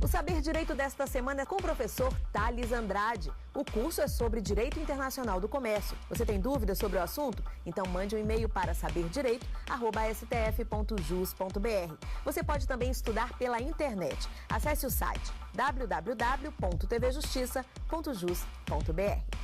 O Saber Direito desta semana é com o professor Thales Andrade. O curso é sobre Direito Internacional do Comércio. Você tem dúvidas sobre o assunto? Então mande um e-mail para saberdireito@stf.jus.br. Você pode também estudar pela internet. Acesse o site www.tvjustiça.jus.br.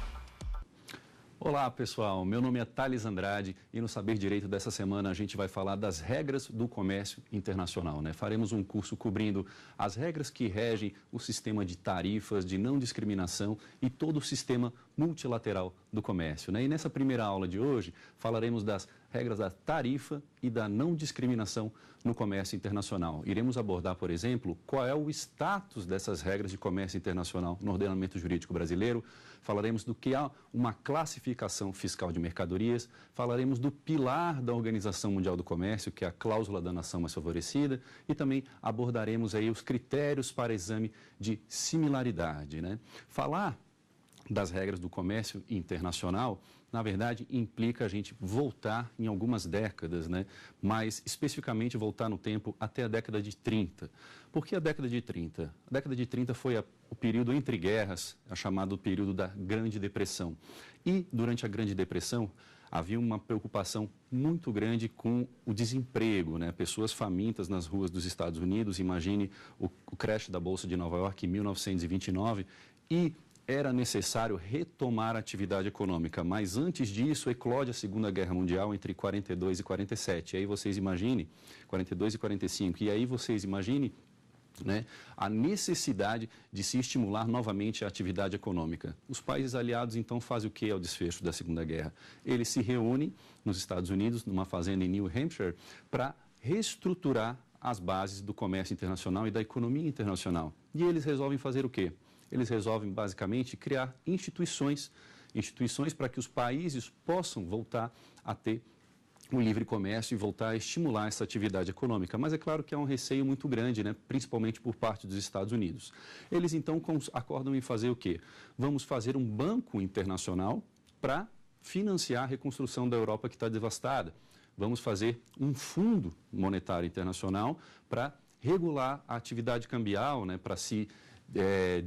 Olá pessoal, meu nome é Thales Andrade e no Saber Direito dessa semana a gente vai falar das regras do comércio internacional, né? Faremos um curso cobrindo as regras que regem o sistema de tarifas, de não discriminação e todo o sistema multilateral do comércio, né? E nessa primeira aula de hoje falaremos das regras da tarifa e da não discriminação no comércio internacional. Iremos abordar, por exemplo, qual é o status dessas regras de comércio internacional no ordenamento jurídico brasileiro. Falaremos do que há uma classificação fiscal de mercadorias. Falaremos do pilar da Organização Mundial do Comércio, que é a cláusula da nação mais favorecida. E também abordaremos aí os critérios para exame de similaridade, né? Falar das regras do comércio internacional, na verdade, implica a gente voltar em algumas décadas, né? Mas especificamente voltar no tempo até a década de 30. Por que a década de 30? A década de 30 foi o período entre guerras, chamado período da Grande Depressão. E durante a Grande Depressão havia uma preocupação muito grande com o desemprego, né? Pessoas famintas nas ruas dos Estados Unidos. Imagine o crash da Bolsa de Nova York em 1929 e era necessário retomar a atividade econômica, mas antes disso eclode a Segunda Guerra Mundial entre 42 e 47. E aí vocês imaginem, 42 e 45, e aí vocês imaginem, né, a necessidade de se estimular novamente a atividade econômica. Os países aliados então fazem o que ao desfecho da Segunda Guerra? Eles se reúnem nos Estados Unidos, numa fazenda em New Hampshire, para reestruturar as bases do comércio internacional e da economia internacional. E eles resolvem fazer o quê? Eles resolvem, basicamente, criar instituições para que os países possam voltar a ter o livre comércio e voltar a estimular essa atividade econômica. Mas é claro que há um receio muito grande, né? Principalmente por parte dos Estados Unidos. Eles, então, acordam em fazer o quê? Vamos fazer um banco internacional para financiar a reconstrução da Europa que está devastada. Vamos fazer um fundo monetário internacional para regular a atividade cambial, né? Para se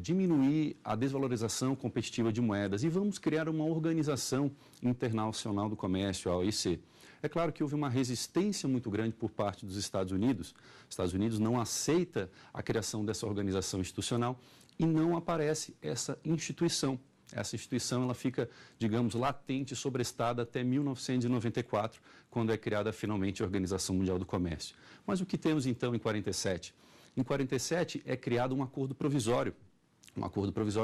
diminuir a desvalorização competitiva de moedas e vamos criar uma organização internacional do comércio, a OIC. É claro que houve uma resistência muito grande por parte dos Estados Unidos. Os Estados Unidos não aceita a criação dessa organização institucional e não aparece essa instituição. Essa instituição ela fica, digamos, latente, sobrestada até 1994, quando é criada finalmente a Organização Mundial do Comércio. Mas o que temos então em 47? Em 47 é criado um acordo provisório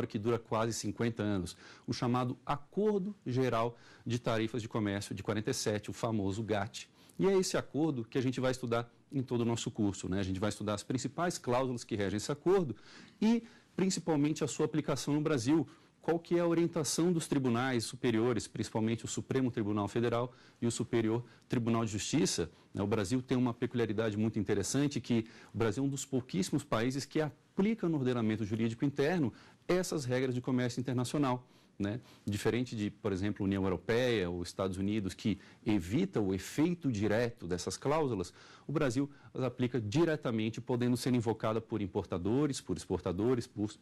que dura quase 50 anos, o chamado Acordo Geral de Tarifas de Comércio de 47, o famoso GATT. E é esse acordo que a gente vai estudar em todo o nosso curso, né? A gente vai estudar as principais cláusulas que regem esse acordo e, principalmente, a sua aplicação no Brasil. Qual que é a orientação dos tribunais superiores, principalmente o Supremo Tribunal Federal e o Superior Tribunal de Justiça. O Brasil tem uma peculiaridade muito interessante, que o Brasil é um dos pouquíssimos países que aplica no ordenamento jurídico interno essas regras de comércio internacional, né? Diferente de, por exemplo, a União Europeia ou Estados Unidos, que evita o efeito direto dessas cláusulas, o Brasil as aplica diretamente, podendo ser invocada por importadores, por exportadores, por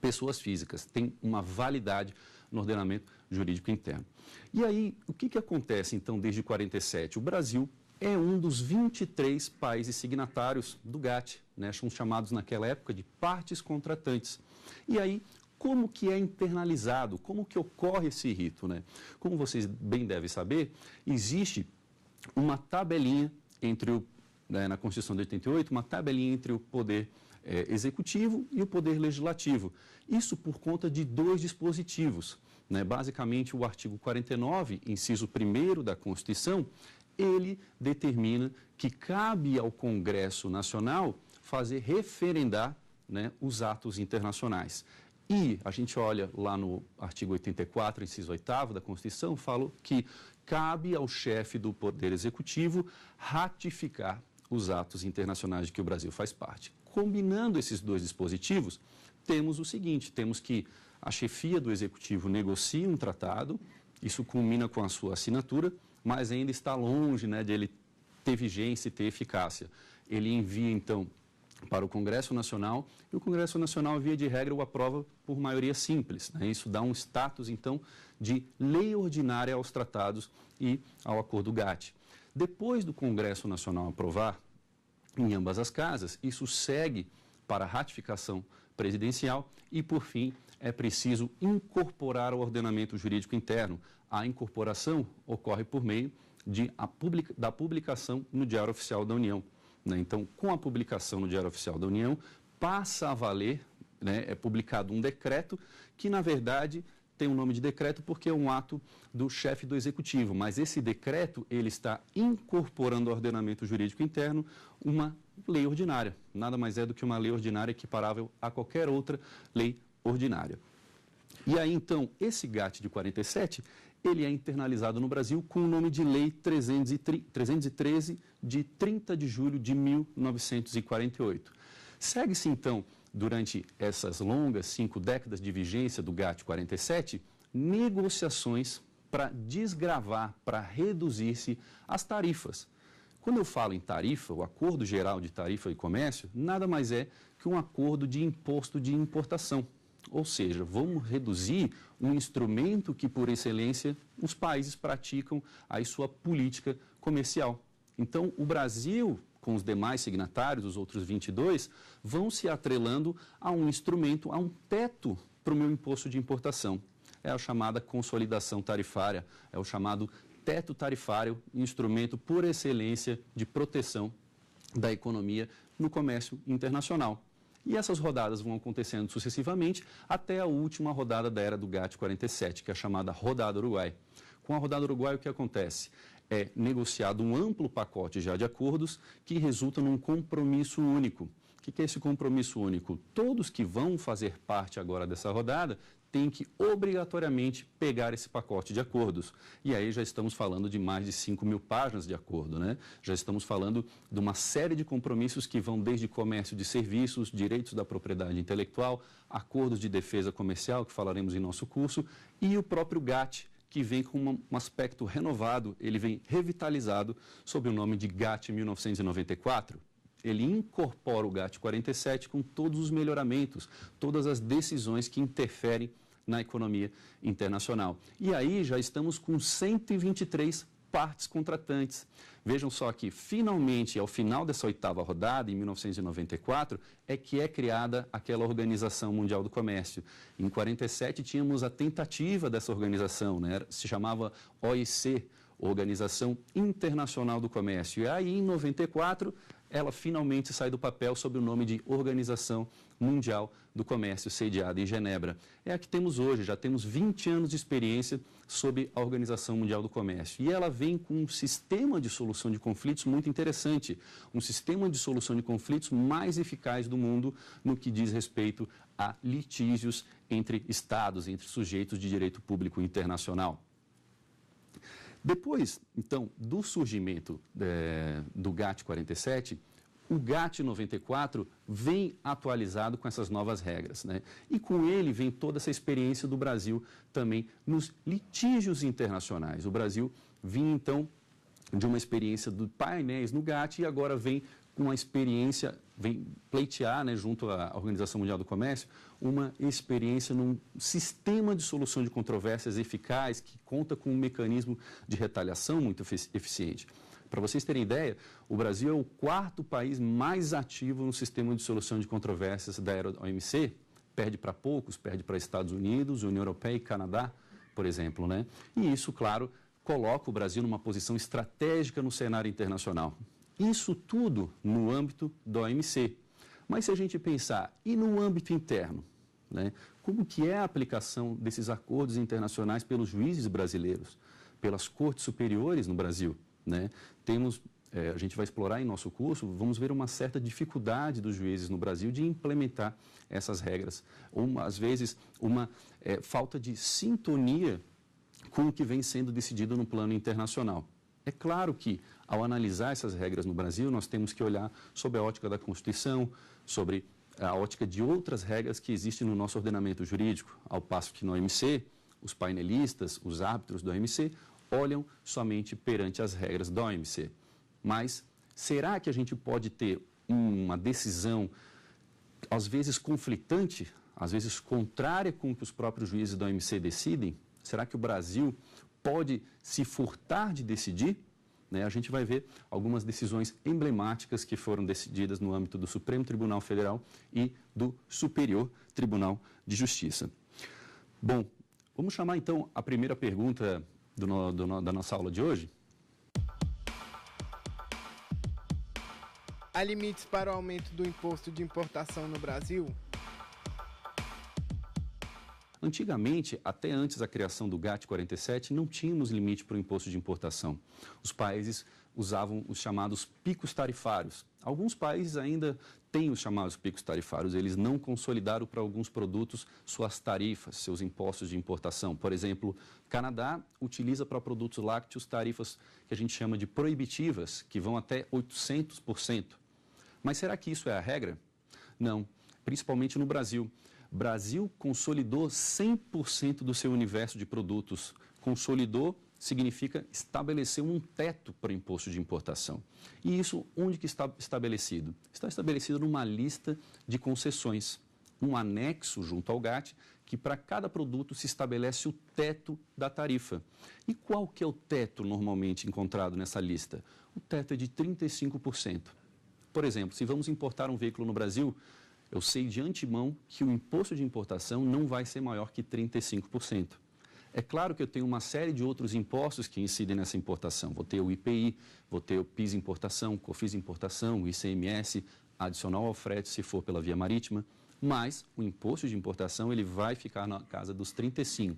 pessoas físicas, tem uma validade no ordenamento jurídico interno. E aí, o que acontece então desde 47? O Brasil é um dos 23 países signatários do GATT, né? São chamados naquela época de partes contratantes. E aí, como que é internalizado, como que ocorre esse rito, né? Como vocês bem devem saber, existe uma tabelinha na Constituição de 88, uma tabelinha entre o poder executivo e o poder legislativo. Isso por conta de dois dispositivos, né? Basicamente, o artigo 49, inciso 1º da Constituição, ele determina que cabe ao Congresso Nacional fazer referendar, né, os atos internacionais. E a gente olha lá no artigo 84, inciso 8º da Constituição, fala que cabe ao chefe do Poder Executivo ratificar os atos internacionais de que o Brasil faz parte. Combinando esses dois dispositivos, temos o seguinte, temos que a chefia do Executivo negocia um tratado, isso culmina com a sua assinatura, mas ainda está longe, né, de ele ter vigência e ter eficácia. Ele envia, então, para o Congresso Nacional, e o Congresso Nacional, via de regra, o aprova por maioria simples, né? Isso dá um status, então, de lei ordinária aos tratados e ao acordo GATT. Depois do Congresso Nacional aprovar em ambas as casas, isso segue para ratificação presidencial e, por fim, é preciso incorporar ao ordenamento jurídico interno. A incorporação ocorre por meio da publicação no Diário Oficial da União, né? Então, com a publicação no Diário Oficial da União, passa a valer, né, é publicado um decreto que, na verdade, tem o nome de decreto porque é um ato do chefe do Executivo, mas esse decreto ele está incorporando ao ordenamento jurídico interno uma lei ordinária. Nada mais é do que uma lei ordinária equiparável a qualquer outra lei ordinária. E aí, então, esse GATT de 47, ele é internalizado no Brasil com o nome de Lei 313, de 30 de julho de 1948. Segue-se, então, durante essas longas 5 décadas de vigência do GATT 47, negociações para desgravar, para reduzir-se as tarifas. Quando eu falo em tarifa, o Acordo Geral de Tarifa e Comércio, nada mais é que um acordo de imposto de importação. Ou seja, vamos reduzir um instrumento que, por excelência, os países praticam aí sua política comercial. Então, o Brasil, com os demais signatários, os outros 22, vão se atrelando a um instrumento, a um teto para o meu imposto de importação. É a chamada consolidação tarifária, é o chamado teto tarifário, instrumento por excelência de proteção da economia no comércio internacional. E essas rodadas vão acontecendo sucessivamente até a última rodada da era do GATT 47, que é a chamada Rodada Uruguai. Com a Rodada Uruguai, o que acontece? É negociado um amplo pacote já de acordos que resulta num compromisso único. O que é esse compromisso único? Todos que vão fazer parte agora dessa rodada têm que obrigatoriamente pegar esse pacote de acordos. E aí já estamos falando de mais de 5.000 páginas de acordo, né? Já estamos falando de uma série de compromissos que vão desde comércio de serviços, direitos da propriedade intelectual, acordos de defesa comercial, que falaremos em nosso curso, e o próprio GATT, que vem com um aspecto renovado, ele vem revitalizado sob o nome de GATT 1994. Ele incorpora o GATT 47 com todos os melhoramentos, todas as decisões que interferem na economia internacional. E aí já estamos com 123 partes contratantes. Vejam só que, finalmente, ao final dessa 8ª rodada, em 1994, é que é criada aquela Organização Mundial do Comércio. Em 47 tínhamos a tentativa dessa organização, né? Se chamava OIC, Organização Internacional do Comércio. E aí, em 94, ela finalmente sai do papel sob o nome de Organização Mundial do Comércio, sediada em Genebra. É a que temos hoje, já temos 20 anos de experiência sob a Organização Mundial do Comércio. E ela vem com um sistema de solução de conflitos muito interessante, um sistema de solução de conflitos mais eficaz do mundo no que diz respeito a litígios entre estados, entre sujeitos de direito público internacional. Depois, então, do surgimento do GATT 47, o GATT 94 vem atualizado com essas novas regras, né? E com ele vem toda essa experiência do Brasil também nos litígios internacionais. O Brasil vinha, então, de uma experiência de painéis no GATT e agora vem com uma experiência, vem pleitear, né, junto à Organização Mundial do Comércio, uma experiência num sistema de solução de controvérsias eficaz que conta com um mecanismo de retaliação muito eficiente. Para vocês terem ideia, o Brasil é o 4º país mais ativo no sistema de solução de controvérsias da era OMC, perde para poucos, perde para Estados Unidos, União Europeia e Canadá, por exemplo, né? E isso, claro, coloca o Brasil numa posição estratégica no cenário internacional. Isso tudo no âmbito da OMC. Mas se a gente pensar, e no âmbito interno, né? Como que é a aplicação desses acordos internacionais pelos juízes brasileiros, pelas cortes superiores no Brasil, né? A gente vai explorar em nosso curso, vamos ver uma certa dificuldade dos juízes no Brasil de implementar essas regras. Às vezes, uma falta de sintonia com o que vem sendo decidido no plano internacional. É claro que, ao analisar essas regras no Brasil, nós temos que olhar sobre a ótica da Constituição, sobre a ótica de outras regras que existem no nosso ordenamento jurídico, ao passo que no OMC, os painelistas, os árbitros do OMC, olham somente perante as regras da OMC. Mas será que a gente pode ter uma decisão, às vezes conflitante, às vezes contrária com o que os próprios juízes da OMC decidem? Será que o Brasil pode se furtar de decidir? A gente vai ver algumas decisões emblemáticas que foram decididas no âmbito do Supremo Tribunal Federal e do Superior Tribunal de Justiça. Bom, vamos chamar então a primeira pergunta da nossa aula de hoje. Há limites para o aumento do imposto de importação no Brasil? Antigamente, até antes da criação do GATT 47, não tínhamos limite para o imposto de importação. Os países usavam os chamados picos tarifários. Alguns países ainda têm os chamados picos tarifários, eles não consolidaram para alguns produtos suas tarifas, seus impostos de importação. Por exemplo, Canadá utiliza para produtos lácteos tarifas que a gente chama de proibitivas, que vão até 800%. Mas será que isso é a regra? Não, principalmente no Brasil. Brasil consolidou 100% do seu universo de produtos. Consolidou significa estabelecer um teto para o imposto de importação. E isso onde que está estabelecido? Está estabelecido numa lista de concessões, um anexo junto ao GATT, que para cada produto se estabelece o teto da tarifa. E qual que é o teto normalmente encontrado nessa lista? O teto é de 35%. Por exemplo, se vamos importar um veículo no Brasil, eu sei de antemão que o imposto de importação não vai ser maior que 35%. É claro que eu tenho uma série de outros impostos que incidem nessa importação. Vou ter o IPI, vou ter o PIS importação, COFINS importação, o ICMS, adicional ao frete se for pela via marítima, mas o imposto de importação ele vai ficar na casa dos 35%.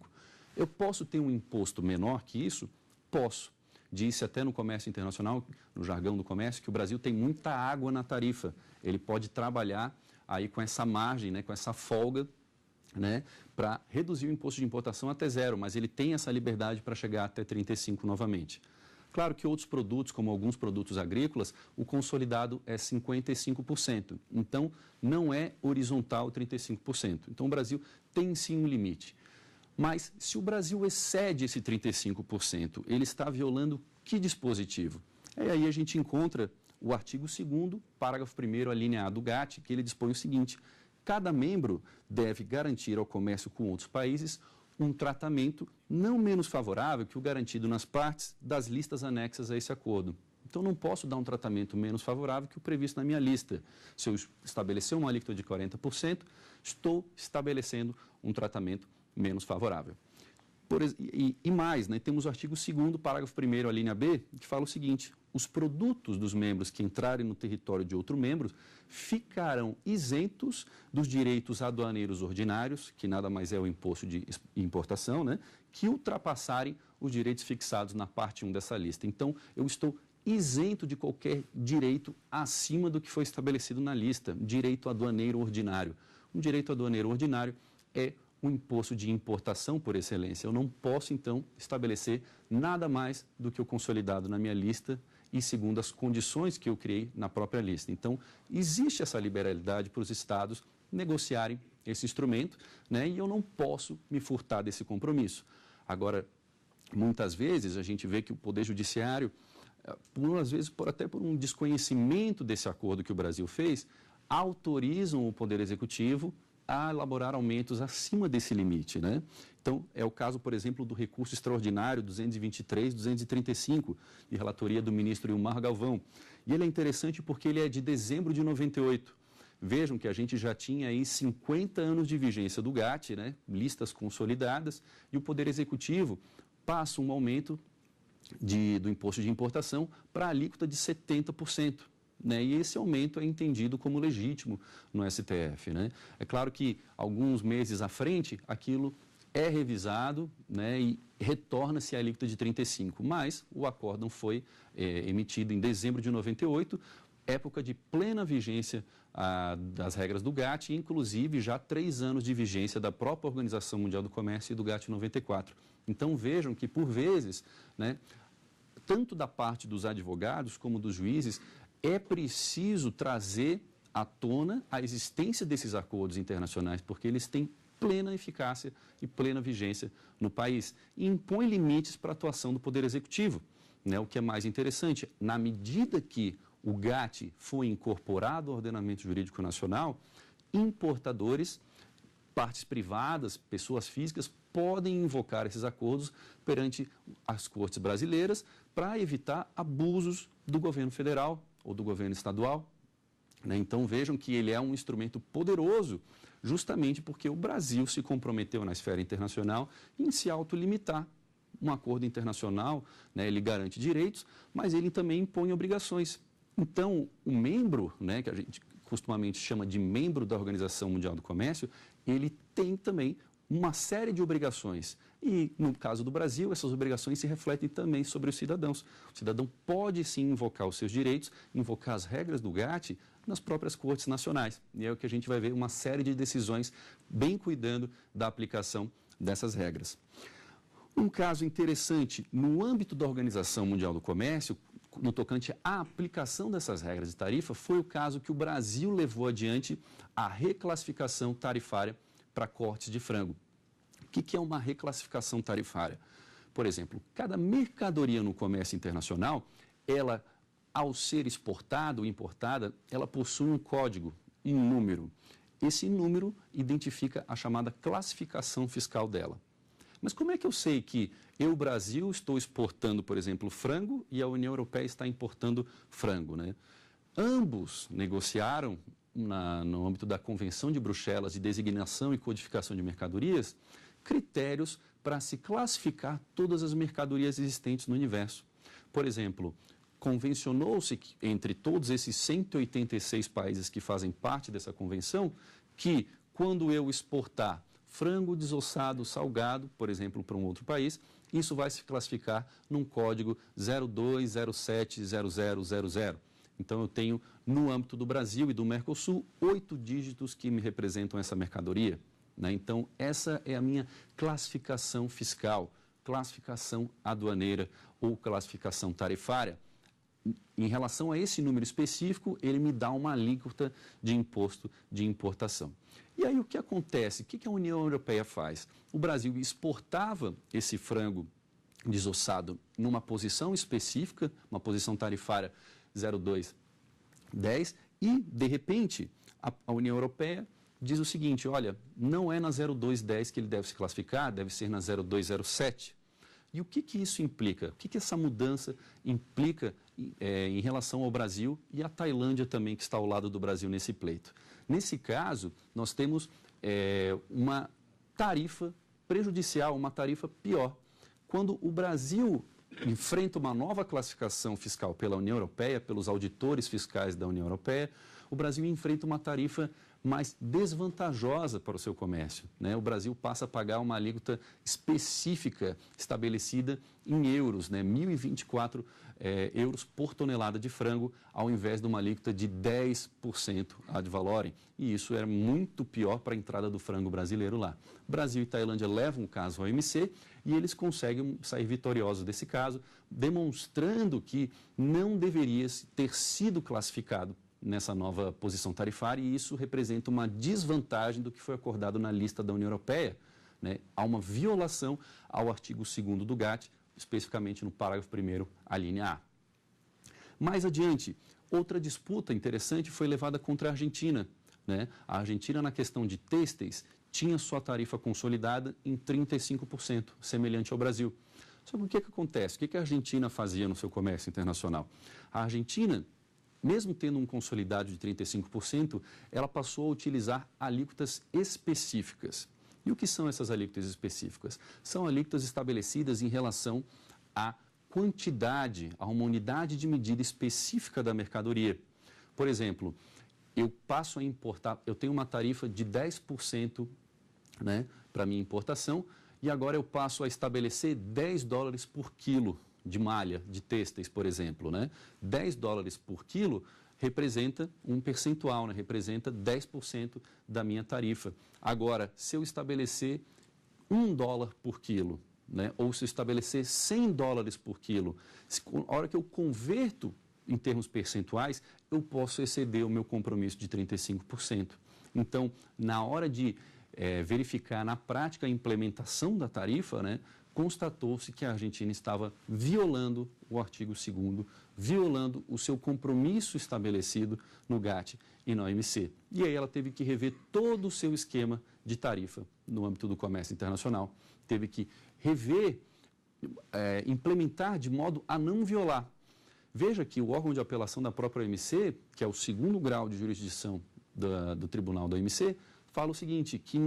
Eu posso ter um imposto menor que isso? Posso. Disse até no comércio internacional, no jargão do comércio, que o Brasil tem muita água na tarifa. Ele pode trabalhar aí com essa margem, com essa folga, para reduzir o imposto de importação até zero, mas ele tem essa liberdade para chegar até 35% novamente. Claro que outros produtos, como alguns produtos agrícolas, o consolidado é 55%. Então, não é horizontal 35%. Então, o Brasil tem sim um limite. Mas, se o Brasil excede esse 35%, ele está violando que dispositivo? E aí a gente encontra o artigo 2º, parágrafo 1º, a linha A do GATT, que ele dispõe o seguinte: cada membro deve garantir ao comércio com outros países um tratamento não menos favorável que o garantido nas partes das listas anexas a esse acordo. Então, não posso dar um tratamento menos favorável que o previsto na minha lista. Se eu estabelecer uma alíquota de 40%, estou estabelecendo um tratamento menos favorável. E mais, temos o artigo 2º, parágrafo 1º, a linha B, que fala o seguinte: os produtos dos membros que entrarem no território de outro membro ficarão isentos dos direitos aduaneiros ordinários, que nada mais é o imposto de importação, que ultrapassarem os direitos fixados na parte 1 dessa lista. Então, eu estou isento de qualquer direito acima do que foi estabelecido na lista, direito aduaneiro ordinário. Um direito aduaneiro ordinário é o imposto de importação por excelência. Eu não posso, então, estabelecer nada mais do que o consolidado na minha lista e segundo as condições que eu criei na própria lista. Então, existe essa liberalidade para os estados negociarem esse instrumento, e eu não posso me furtar desse compromisso. Agora, muitas vezes, a gente vê que o Poder Judiciário, às vezes até por um desconhecimento desse acordo que o Brasil fez, autorizam o Poder Executivo a elaborar aumentos acima desse limite, Então, é o caso, por exemplo, do recurso extraordinário 223-235, de relatoria do ministro Ilmar Galvão. E ele é interessante porque ele é de dezembro de 98. Vejam que a gente já tinha aí 50 anos de vigência do GATT, listas consolidadas, e o Poder Executivo passa um aumento do imposto de importação para a alíquota de 70%. E esse aumento é entendido como legítimo no STF. É claro que alguns meses à frente, aquilo é revisado e retorna-se à alíquota de 35%, mas o acórdão foi emitido em dezembro de 98, época de plena vigência das regras do GATT, e inclusive já 3 anos de vigência da própria Organização Mundial do Comércio e do GATT 94. Então vejam que, por vezes, tanto da parte dos advogados como dos juízes, é preciso trazer à tona a existência desses acordos internacionais, porque eles têm plena eficácia e plena vigência no país e impõe limites para a atuação do Poder Executivo. O que é mais interessante, na medida que o GATT foi incorporado ao ordenamento jurídico nacional, importadores, partes privadas, pessoas físicas, podem invocar esses acordos perante as cortes brasileiras para evitar abusos do governo federal ou do governo estadual. Então vejam que ele é um instrumento poderoso, justamente porque o Brasil se comprometeu na esfera internacional em se autolimitar. Um acordo internacional, ele garante direitos, mas ele também impõe obrigações. Então, o membro, que a gente costumamente chama de membro da Organização Mundial do Comércio, ele tem também uma série de obrigações. E, no caso do Brasil, essas obrigações se refletem também sobre os cidadãos. O cidadão pode, sim, invocar os seus direitos, invocar as regras do GATT nas próprias cortes nacionais. E é o que a gente vai ver, uma série de decisões bem cuidando da aplicação dessas regras. Um caso interessante, no âmbito da Organização Mundial do Comércio, no tocante à aplicação dessas regras de tarifa, foi o caso que o Brasil levou adiante a reclassificação tarifária para cortes de frango. O que é uma reclassificação tarifária? Por exemplo, cada mercadoria no comércio internacional, ela, ao ser exportada ou importada, ela possui um código, um número. Esse número identifica a chamada classificação fiscal dela. Mas como é que eu sei que eu, Brasil, estou exportando, por exemplo, frango e a União Europeia está importando frango, Ambos negociaram, no âmbito da Convenção de Bruxelas de Designação e Codificação de Mercadorias, critérios para se classificar todas as mercadorias existentes no universo. Por exemplo, convencionou-se entre todos esses 186 países que fazem parte dessa convenção que, quando eu exportar frango desossado salgado, por exemplo, para um outro país, isso vai se classificar num código 02070000. Então, eu tenho, no âmbito do Brasil e do Mercosul, 8 dígitos que me representam essa mercadoria. Então, essa é a minha classificação fiscal, classificação aduaneira ou classificação tarifária. Em relação a esse número específico, ele me dá uma alíquota de imposto de importação. E aí o que acontece? O que a União Europeia faz? O Brasil exportava esse frango desossado numa posição específica, uma posição tarifária 0210, e, de repente, a União Europeia diz o seguinte: olha, não é na 0210 que ele deve se classificar, deve ser na 0207. E o que isso implica? O que essa mudança implica em relação ao Brasil e à Tailândia também, que está ao lado do Brasil nesse pleito? Nesse caso, nós temos uma tarifa prejudicial, uma tarifa pior. Quando o Brasil enfrenta uma nova classificação fiscal pela União Europeia, pelos auditores fiscais da União Europeia, o Brasil enfrenta uma tarifa mais desvantajosa para o seu comércio. O Brasil passa a pagar uma alíquota específica estabelecida em euros, 1.024 euros por tonelada de frango, ao invés de uma alíquota de 10% ad valorem. E isso era muito pior para a entrada do frango brasileiro lá. Brasil e Tailândia levam o caso ao OMC e eles conseguem sair vitoriosos desse caso, demonstrando que não deveria ter sido classificado nessa nova posição tarifária, e isso representa uma desvantagem do que foi acordado na lista da União Europeia. Há uma violação ao artigo 2º do GATT, especificamente no parágrafo 1º, a linha A. Mais adiante, outra disputa interessante foi levada contra a Argentina. A Argentina, na questão de têxteis, tinha sua tarifa consolidada em 35%, semelhante ao Brasil. Só que o que acontece? O que a Argentina fazia no seu comércio internacional? A Argentina, mesmo tendo um consolidado de 35%, ela passou a utilizar alíquotas específicas. E o que são essas alíquotas específicas? São alíquotas estabelecidas em relação à quantidade, a uma unidade de medida específica da mercadoria. Por exemplo, eu passo a importar, eu tenho uma tarifa de 10% para minha importação, e agora eu passo a estabelecer $10 por quilo de malha, de têxteis, por exemplo. $10 por quilo representa um percentual, representa 10% da minha tarifa. Agora, se eu estabelecer $1 por quilo, ou se eu estabelecer $100 por quilo, a hora que eu converto em termos percentuais, eu posso exceder o meu compromisso de 35%. Então, na hora de verificar na prática a implementação da tarifa, constatou-se que a Argentina estava violando o artigo 2º, violando o seu compromisso estabelecido no GATT e na OMC. E aí ela teve que rever todo o seu esquema de tarifa no âmbito do comércio internacional, teve que rever, implementar de modo a não violar. Veja que o órgão de apelação da própria OMC, que é o 2º grau de jurisdição do tribunal da OMC, fala o seguinte, que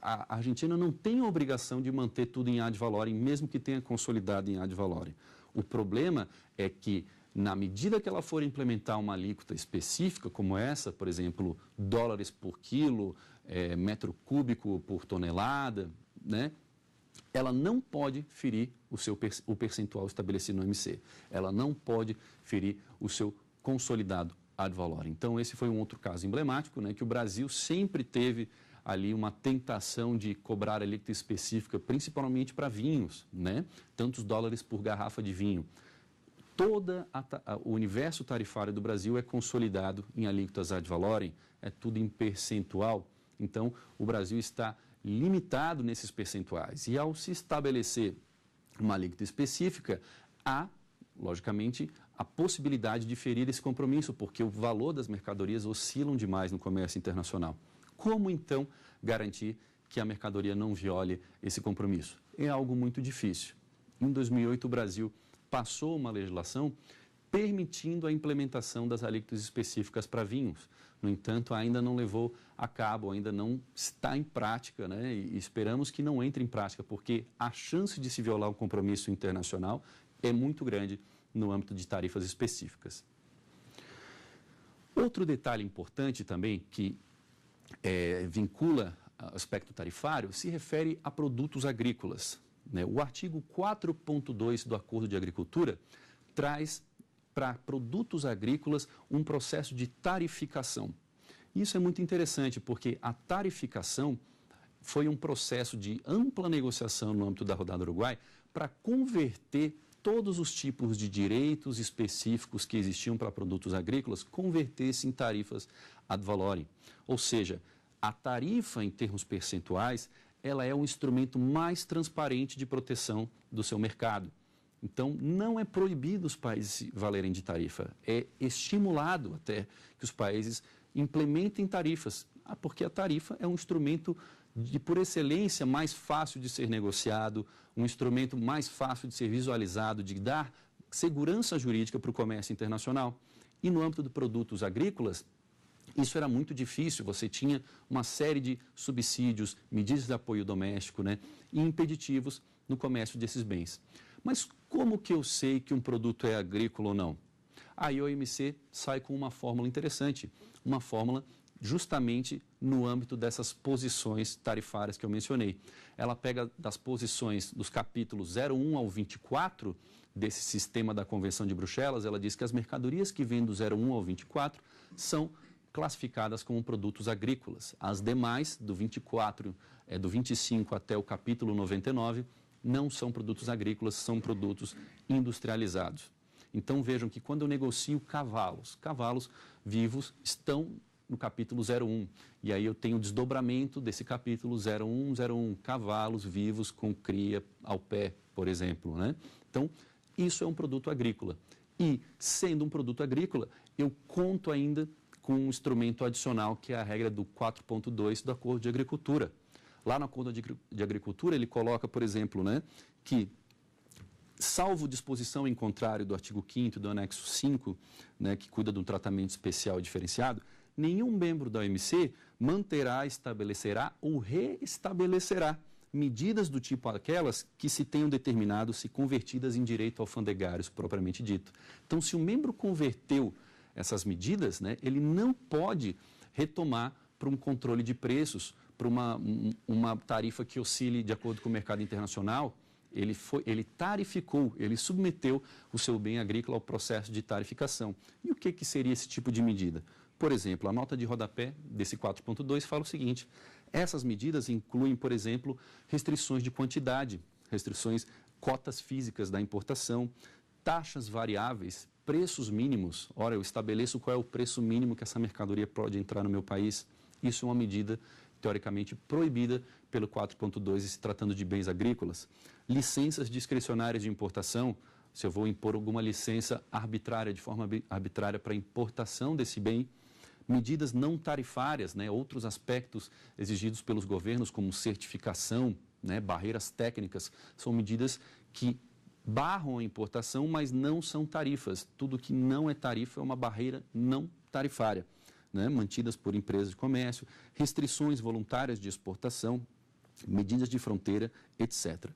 a Argentina não tem a obrigação de manter tudo em ad valorem, mesmo que tenha consolidado em ad valorem. O problema é que, na medida que ela for implementar uma alíquota específica, como essa, por exemplo, dólares por quilo, metro cúbico por tonelada, né? Ela não pode ferir o percentual estabelecido no OMC. Ela não pode ferir o seu consolidado ad valorem. Então, esse foi um outro caso emblemático, né, que o Brasil sempre teve ali uma tentação de cobrar alíquota específica, principalmente para vinhos, né? Tantos dólares por garrafa de vinho. Todo o universo tarifário do Brasil é consolidado em alíquotas ad valorem, é tudo em percentual. Então, o Brasil está limitado nesses percentuais. E ao se estabelecer uma alíquota específica, há, logicamente, a possibilidade de ferir esse compromisso, porque o valor das mercadorias oscilam demais no comércio internacional. Como, então, garantir que a mercadoria não viole esse compromisso? É algo muito difícil. Em 2008, o Brasil passou uma legislação permitindo a implementação das alíquotas específicas para vinhos. No entanto, ainda não levou a cabo, ainda não está em prática, né? E esperamos que não entre em prática, porque a chance de se violar o compromisso internacional é muito grande no âmbito de tarifas específicas. Outro detalhe importante também que vincula o aspecto tarifário se refere a produtos agrícolas, né? O artigo 4.2 do Acordo de Agricultura traz para produtos agrícolas um processo de tarificação. Isso é muito interessante porque a tarificação foi um processo de ampla negociação no âmbito da rodada Uruguai para converter todos os tipos de direitos específicos que existiam para produtos agrícolas, converter-se em tarifas ad valorem. Ou seja, a tarifa em termos percentuais, ela é um instrumento mais transparente de proteção do seu mercado. Então, não é proibido os países se valerem de tarifa, é estimulado até que os países implementem tarifas, porque a tarifa é um instrumento por excelência, mais fácil de ser negociado, um instrumento mais fácil de ser visualizado, de dar segurança jurídica para o comércio internacional. E no âmbito de produtos agrícolas, isso era muito difícil, você tinha uma série de subsídios, medidas de apoio doméstico, né, e impeditivos no comércio desses bens. Mas como que eu sei que um produto é agrícola ou não? Aí a OMC sai com uma fórmula interessante, uma fórmula justamente no âmbito dessas posições tarifárias que eu mencionei. Ela pega das posições dos capítulos 01 ao 24 desse sistema da Convenção de Bruxelas, ela diz que as mercadorias que vêm do 01 ao 24 são classificadas como produtos agrícolas. As demais, do 24, do 25 até o capítulo 99, não são produtos agrícolas, são produtos industrializados. Então vejam que quando eu negocio cavalos vivos estão no capítulo 01. E aí eu tenho o desdobramento desse capítulo 01, cavalos vivos com cria ao pé, por exemplo, né? Então, isso é um produto agrícola. E, sendo um produto agrícola, eu conto ainda com um instrumento adicional, que é a regra do 4.2 do Acordo de Agricultura. Lá no Acordo de Agricultura, ele coloca, por exemplo, né, que, salvo disposição em contrário do artigo 5º do anexo 5, né, que cuida do tratamento especial e diferenciado, nenhum membro da OMC manterá, estabelecerá ou reestabelecerá medidas do tipo aquelas que se tenham determinado se convertidas em direito alfandegários, propriamente dito. Então, se o membro converteu essas medidas, né, ele não pode retomar para um controle de preços, para uma tarifa que oscile de acordo com o mercado internacional. Ele tarificou, ele submeteu o seu bem agrícola ao processo de tarificação. E o que seria esse tipo de medida? Por exemplo, a nota de rodapé desse 4.2 fala o seguinte: essas medidas incluem, por exemplo, restrições de quantidade, restrições, cotas físicas da importação, taxas variáveis, preços mínimos. Ora, eu estabeleço qual é o preço mínimo que essa mercadoria pode entrar no meu país. Isso é uma medida teoricamente proibida pelo 4.2 se tratando de bens agrícolas. Licenças discricionárias de importação, se eu vou impor alguma licença arbitrária, de forma arbitrária para importação desse bem. Medidas não tarifárias, né, outros aspectos exigidos pelos governos, como certificação, né, barreiras técnicas, são medidas que barram a importação, mas não são tarifas. Tudo que não é tarifa é uma barreira não tarifária, né, mantidas por empresas de comércio, restrições voluntárias de exportação, medidas de fronteira, etc.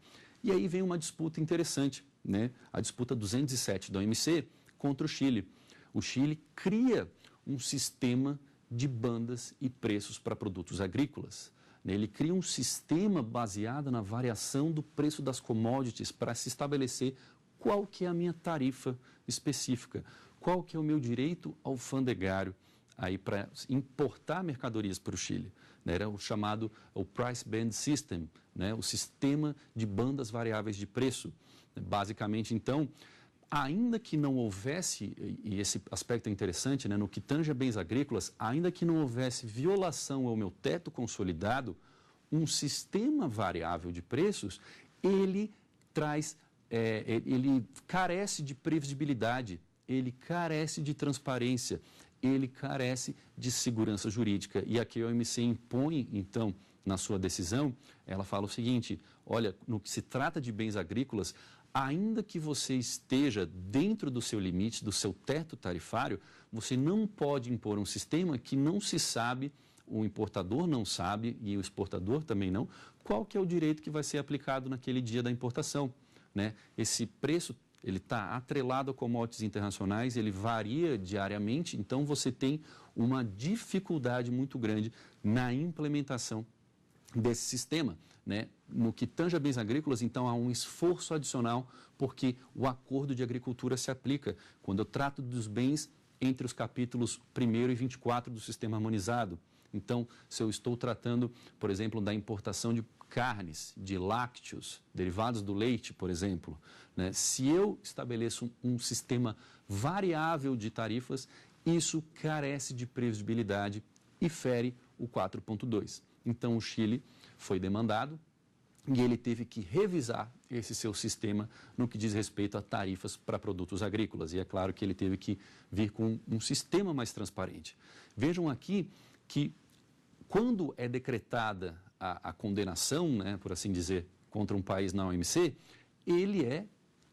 E aí vem uma disputa interessante, né, a disputa 207 da OMC contra o Chile. O Chile cria um sistema de bandas e preços para produtos agrícolas. Ele cria um sistema baseado na variação do preço das commodities para se estabelecer qual que é a minha tarifa específica, qual que é o meu direito alfandegário aí para importar mercadorias para o Chile. Era o chamado o Price Band System, né? O sistema de bandas variáveis de preço. Basicamente, então, ainda que não houvesse, e esse aspecto é interessante, né, no que tange a bens agrícolas, ainda que não houvesse violação ao meu teto consolidado, um sistema variável de preços, ele carece de previsibilidade, ele carece de transparência, ele carece de segurança jurídica. E aqui a OMC impõe, então, na sua decisão, ela fala o seguinte: olha, no que se trata de bens agrícolas, ainda que você esteja dentro do seu limite, do seu teto tarifário, você não pode impor um sistema que não se sabe, o importador não sabe e o exportador também não, qual que é o direito que vai ser aplicado naquele dia da importação, né? Esse preço, ele está atrelado a commodities internacionais, ele varia diariamente, então você tem uma dificuldade muito grande na implementação desse sistema, né? No que tange a bens agrícolas, então, há um esforço adicional, porque o acordo de agricultura se aplica quando eu trato dos bens entre os capítulos 1º e 24 do sistema harmonizado. Então, se eu estou tratando, por exemplo, da importação de carnes, de lácteos, derivados do leite, por exemplo, né? Se eu estabeleço um sistema variável de tarifas, isso carece de previsibilidade e fere o 4.2. Então, o Chile foi demandado e ele teve que revisar esse seu sistema no que diz respeito a tarifas para produtos agrícolas. E é claro que ele teve que vir com um sistema mais transparente. Vejam aqui que quando é decretada a condenação, né, por assim dizer, contra um país na OMC,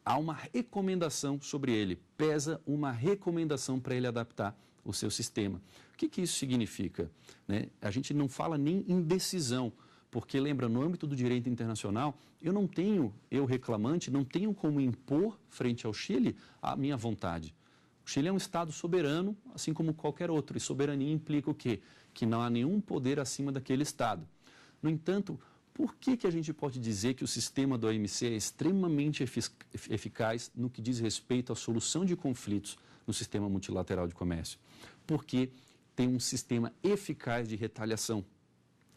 há uma recomendação sobre ele, pesa uma recomendação para ele adaptar o seu sistema. O que isso significa? Né? A gente não fala nem em decisão, porque, lembra, no âmbito do direito internacional, eu reclamante, não tenho como impor frente ao Chile a minha vontade. O Chile é um Estado soberano, assim como qualquer outro, e soberania implica o quê? Que não há nenhum poder acima daquele Estado. No entanto, por que a gente pode dizer que o sistema da OMC é extremamente eficaz no que diz respeito à solução de conflitos no sistema multilateral de comércio? Porque tem um sistema eficaz de retaliação.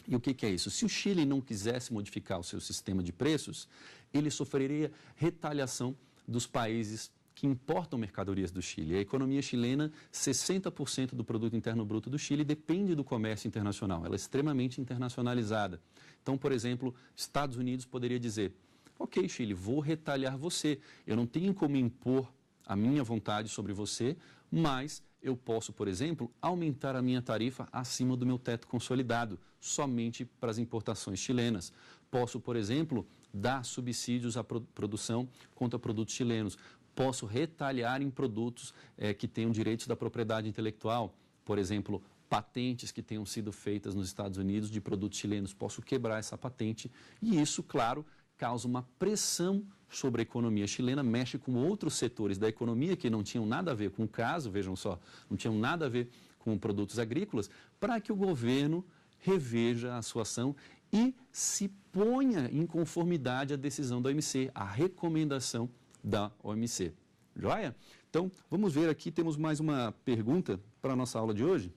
E o que é isso? Se o Chile não quisesse modificar o seu sistema de preços, ele sofreria retaliação dos países que importam mercadorias do Chile. A economia chilena, 60% do produto interno bruto do Chile depende do comércio internacional. Ela é extremamente internacionalizada. Então, por exemplo, Estados Unidos poderia dizer: ok, Chile, vou retaliar você. Eu não tenho como impor a minha vontade sobre você, mas eu posso, por exemplo, aumentar a minha tarifa acima do meu teto consolidado, somente para as importações chilenas. Posso, por exemplo, dar subsídios à produção contra produtos chilenos. Posso retaliar em produtos que tenham direitos da propriedade intelectual, por exemplo, patentes que tenham sido feitas nos Estados Unidos de produtos chilenos. Posso quebrar essa patente e isso, claro, causa uma pressão sobre a economia chilena, mexe com outros setores da economia que não tinham nada a ver com o caso, vejam só, não tinham nada a ver com produtos agrícolas, para que o governo reveja a sua ação e se ponha em conformidade à decisão da OMC, à recomendação da OMC. Joia? Então, vamos ver aqui, temos mais uma pergunta para a nossa aula de hoje.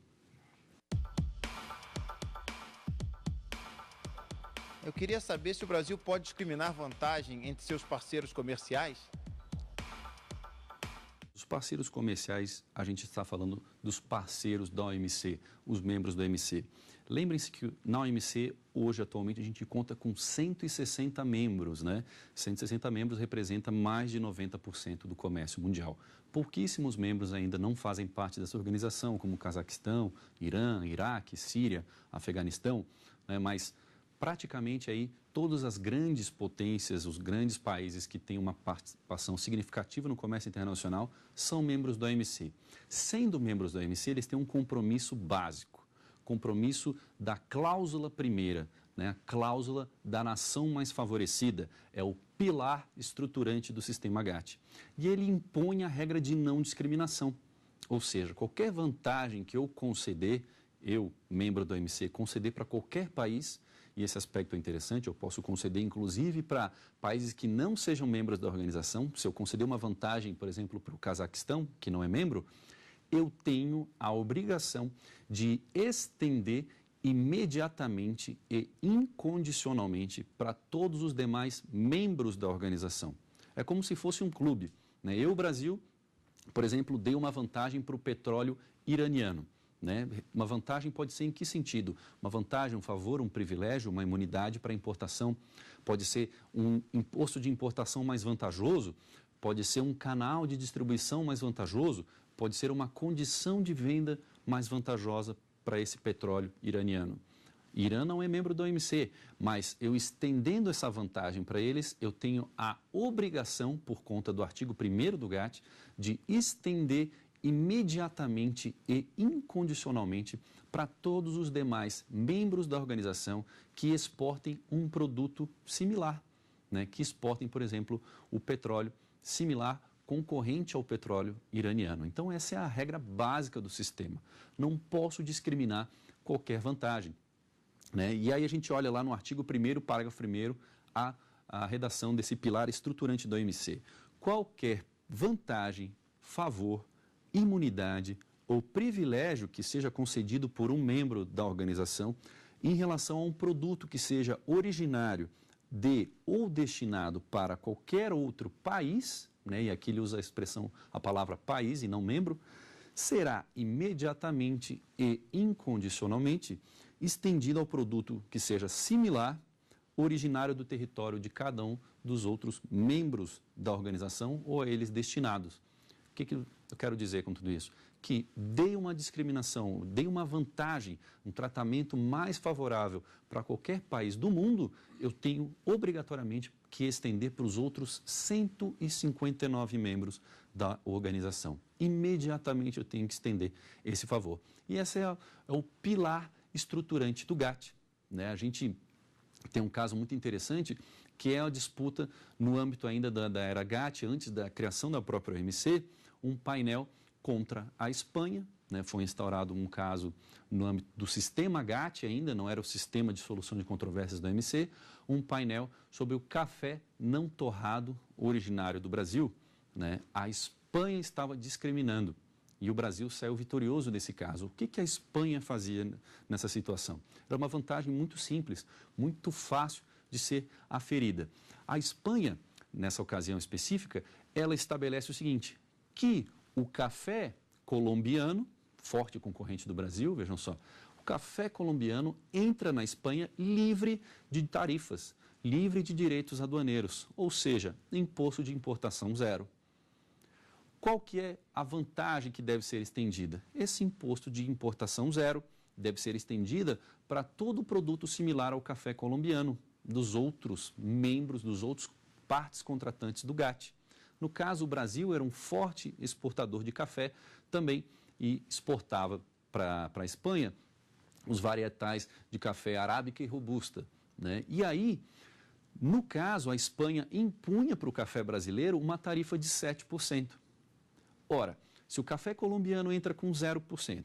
Eu queria saber se o Brasil pode discriminar vantagem entre seus parceiros comerciais? parceiros comerciais, a gente está falando dos parceiros da OMC, os membros da OMC. Lembrem-se que na OMC, hoje, atualmente, a gente conta com 160 membros, né? 160 membros representa mais de 90% do comércio mundial. Pouquíssimos membros ainda não fazem parte dessa organização, como o Cazaquistão, Irã, Iraque, Síria, Afeganistão, né? Mas praticamente aí todas as grandes potências, os grandes países que têm uma participação significativa no comércio internacional são membros da OMC. Sendo membros da OMC, eles têm um compromisso básico, compromisso da cláusula primeira, né? A cláusula da nação mais favorecida, é o pilar estruturante do sistema GATT. E ele impõe a regra de não discriminação, ou seja, qualquer vantagem que eu conceder, eu, membro da OMC, conceder para qualquer país, e esse aspecto é interessante, eu posso conceder inclusive para países que não sejam membros da organização. Se eu conceder uma vantagem, por exemplo, para o Cazaquistão, que não é membro, eu tenho a obrigação de estender imediatamente e incondicionalmente para todos os demais membros da organização. É como se fosse um clube, né? Eu, Brasil, por exemplo, dei uma vantagem para o petróleo iraniano. Né? Uma vantagem pode ser em que sentido? Uma vantagem, um favor, um privilégio, uma imunidade para importação. Pode ser um imposto de importação mais vantajoso, pode ser um canal de distribuição mais vantajoso, pode ser uma condição de venda mais vantajosa para esse petróleo iraniano. Irã não é membro da OMC, mas eu estendendo essa vantagem para eles, eu tenho a obrigação, por conta do artigo 1º do GATT, de estender imediatamente e incondicionalmente para todos os demais membros da organização que exportem um produto similar, né? Que exportem, por exemplo, o petróleo similar, concorrente ao petróleo iraniano. Então, essa é a regra básica do sistema. Não posso discriminar qualquer vantagem, né? E aí a gente olha lá no artigo 1º, parágrafo 1º, a redação desse pilar estruturante da OMC. Qualquer vantagem, favor, imunidade ou privilégio que seja concedido por um membro da organização em relação a um produto que seja originário de ou destinado para qualquer outro país, né, e aqui ele usa a palavra país e não membro, será imediatamente e incondicionalmente estendido ao produto que seja similar, originário do território de cada um dos outros membros da organização ou a eles destinados. O que eu quero dizer com tudo isso? Que dei uma discriminação, dei uma vantagem, um tratamento mais favorável para qualquer país do mundo, eu tenho obrigatoriamente que estender para os outros 159 membros da organização. Imediatamente eu tenho que estender esse favor. E esse é o pilar estruturante do GATT, né? A gente tem um caso muito interessante, que é a disputa no âmbito ainda da era GATT, antes da criação da própria OMC, um painel contra a Espanha, né? Foi instaurado um caso no âmbito do sistema GATT ainda, não era o sistema de solução de controvérsias da OMC, um painel sobre o café não torrado originário do Brasil, né? A Espanha estava discriminando e o Brasil saiu vitorioso desse caso. O que a Espanha fazia nessa situação? Era uma vantagem muito simples, muito fácil de ser aferida. A Espanha, nessa ocasião específica, ela estabelece o seguinte, que o café colombiano, forte concorrente do Brasil, vejam só, o café colombiano entra na Espanha livre de tarifas, livre de direitos aduaneiros, ou seja, imposto de importação zero. Qual que é a vantagem que deve ser estendida? Esse imposto de importação zero deve ser estendida para todo produto similar ao café colombiano, dos outros membros, dos outros partes contratantes do GATT. No caso, o Brasil era um forte exportador de café também e exportava para a Espanha os varietais de café arábica e robusta, né? E aí, no caso, a Espanha impunha para o café brasileiro uma tarifa de 7%. Ora, se o café colombiano entra com 0%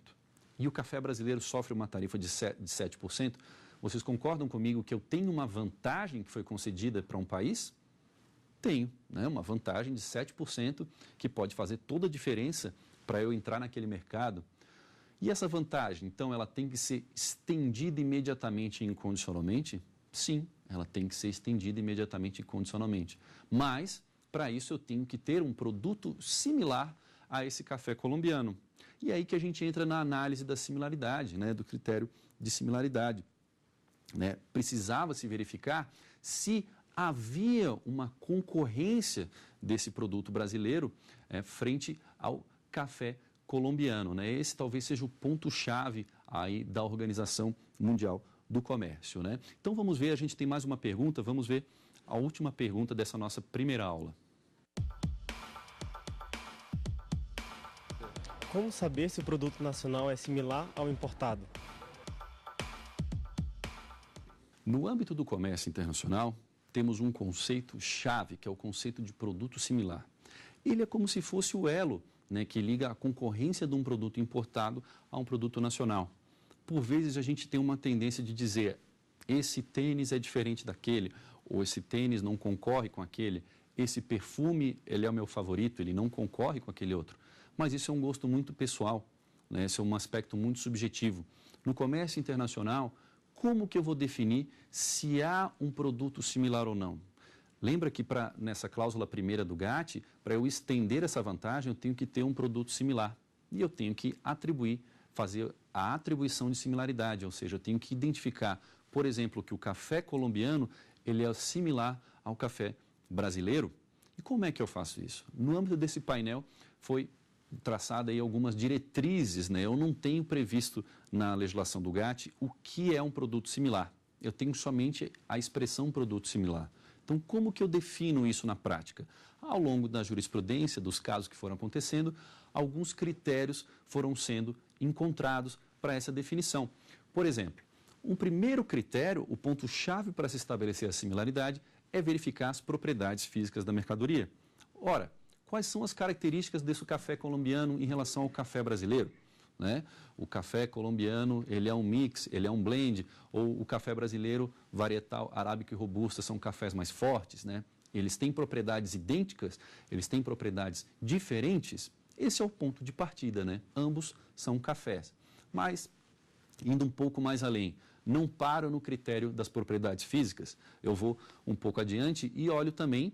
e o café brasileiro sofre uma tarifa de 7%, vocês concordam comigo que eu tenho uma vantagem que foi concedida para um país? Tenho, né? Uma vantagem de 7% que pode fazer toda a diferença para eu entrar naquele mercado. E essa vantagem, então, ela tem que ser estendida imediatamente e incondicionalmente? Sim, ela tem que ser estendida imediatamente e incondicionalmente. Mas, para isso, eu tenho que ter um produto similar a esse café colombiano. E aí que a gente entra na análise da similaridade, né, do critério de similaridade. Né? Precisava se verificar se havia uma concorrência desse produto brasileiro frente ao café colombiano. Né? Esse talvez seja o ponto-chave aí da Organização Mundial do Comércio. Né? Então vamos ver, a gente tem mais uma pergunta, vamos ver a última pergunta dessa nossa primeira aula. Como saber se o produto nacional é similar ao importado? No âmbito do comércio internacional, temos um conceito-chave, que é o conceito de produto similar. Ele é como se fosse o elo, né, que liga a concorrência de um produto importado a um produto nacional. Por vezes a gente tem uma tendência de dizer, esse tênis é diferente daquele, ou esse tênis não concorre com aquele, esse perfume ele é o meu favorito, ele não concorre com aquele outro. Mas isso é um gosto muito pessoal, né? Esse é um aspecto muito subjetivo. No comércio internacional, como que eu vou definir se há um produto similar ou não? Lembra que nessa cláusula primeira do GATT, para eu estender essa vantagem, eu tenho que ter um produto similar. E eu tenho que fazer a atribuição de similaridade, ou seja, eu tenho que identificar, por exemplo, que o café colombiano ele é similar ao café brasileiro. E como é que eu faço isso? No âmbito desse painel foi traçada aí algumas diretrizes, né? Eu não tenho previsto na legislação do GATT o que é um produto similar. Eu tenho somente a expressão produto similar. Então, como que eu defino isso na prática? Ao longo da jurisprudência, dos casos que foram acontecendo, alguns critérios foram sendo encontrados para essa definição. Por exemplo, um primeiro critério, o ponto-chave para se estabelecer a similaridade, é verificar as propriedades físicas da mercadoria. Ora, quais são as características desse café colombiano em relação ao café brasileiro? Né? O café colombiano, ele é um mix, ele é um blend, ou o café brasileiro, varietal, arábico e robusta, são cafés mais fortes, né? Eles têm propriedades idênticas, eles têm propriedades diferentes. Esse é o ponto de partida, né? Ambos são cafés. Mas, indo um pouco mais além, não paro no critério das propriedades físicas, eu vou um pouco adiante e olho também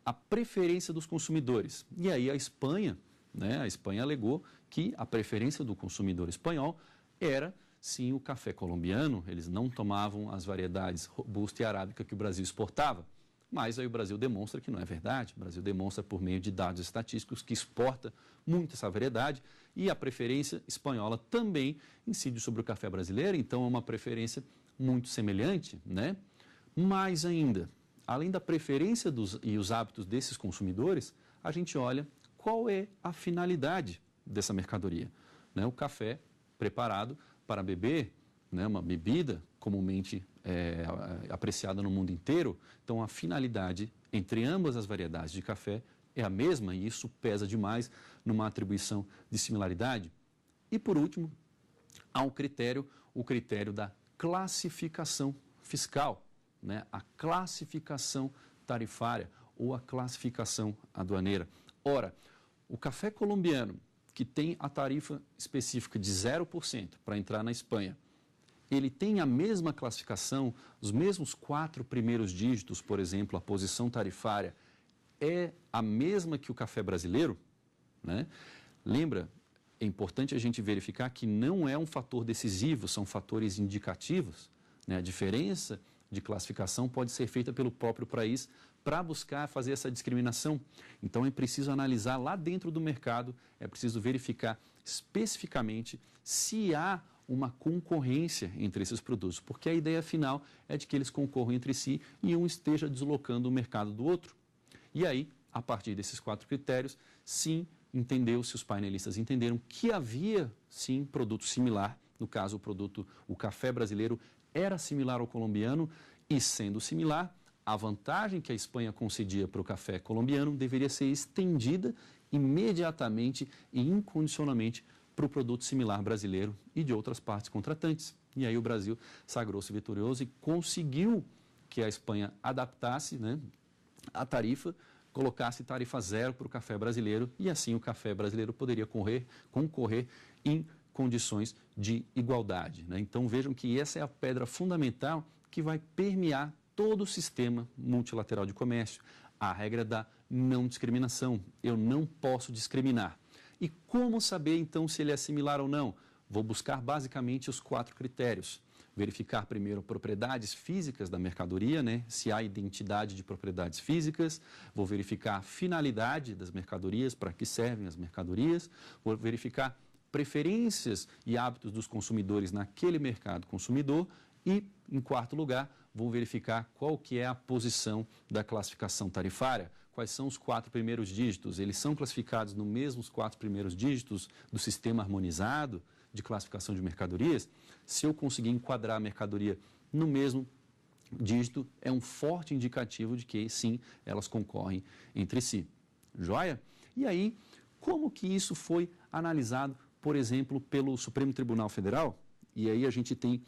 a preferência dos consumidores. E aí a Espanha, né, a Espanha alegou que a preferência do consumidor espanhol era, sim, o café colombiano. Eles não tomavam as variedades robusta e arábica que o Brasil exportava. Mas aí o Brasil demonstra que não é verdade. O Brasil demonstra por meio de dados estatísticos que exporta muito essa variedade e a preferência espanhola também incide sobre o café brasileiro, então é uma preferência muito semelhante, né? Mais ainda, além da preferência e os hábitos desses consumidores, a gente olha qual é a finalidade dessa mercadoria. Né? O café preparado para beber, né? Uma bebida comumente apreciada no mundo inteiro, então a finalidade entre ambas as variedades de café é a mesma e isso pesa demais numa atribuição de similaridade. E por último, há o critério da classificação fiscal, né? A classificação tarifária ou a classificação aduaneira. Ora, o café colombiano, que tem a tarifa específica de 0% para entrar na Espanha, ele tem a mesma classificação, os mesmos 4 primeiros dígitos, por exemplo, a posição tarifária, é a mesma que o café brasileiro, né? Lembra, é importante a gente verificar que não é um fator decisivo, são fatores indicativos, né? A diferença de classificação pode ser feita pelo próprio país para buscar fazer essa discriminação. Então é preciso analisar lá dentro do mercado, é preciso verificar especificamente se há uma concorrência entre esses produtos, porque a ideia final é de que eles concorram entre si e um esteja deslocando o mercado do outro. E aí, a partir desses 4 critérios, sim, os painelistas entenderam que havia, sim, produto similar. No caso, o café brasileiro era similar ao colombiano e, sendo similar, a vantagem que a Espanha concedia para o café colombiano deveria ser estendida imediatamente e incondicionalmente para o produto similar brasileiro e de outras partes contratantes. E aí o Brasil sagrou-se vitorioso e conseguiu que a Espanha adaptasse, né, a tarifa, colocasse tarifa 0 para o café brasileiro e assim o café brasileiro poderia concorrer em condições de igualdade, né? Então vejam que essa é a pedra fundamental que vai permear todo o sistema multilateral de comércio, a regra da não discriminação. Eu não posso discriminar. E como saber, então, se ele é similar ou não? Vou buscar basicamente os 4 critérios. Verificar primeiro propriedades físicas da mercadoria, né? Se há identidade de propriedades físicas. Vou verificar a finalidade das mercadorias, para que servem as mercadorias. Vou verificar preferências e hábitos dos consumidores naquele mercado consumidor. E, em quarto lugar, vou verificar qual que é a posição da classificação tarifária. Quais são os 4 primeiros dígitos? Eles são classificados nos mesmos 4 primeiros dígitos do sistema harmonizado de classificação de mercadorias? Se eu conseguir enquadrar a mercadoria no mesmo dígito, é um forte indicativo de que, sim, elas concorrem entre si. Joia? E aí, como que isso foi analisado, por exemplo, pelo Supremo Tribunal Federal? E aí a gente tem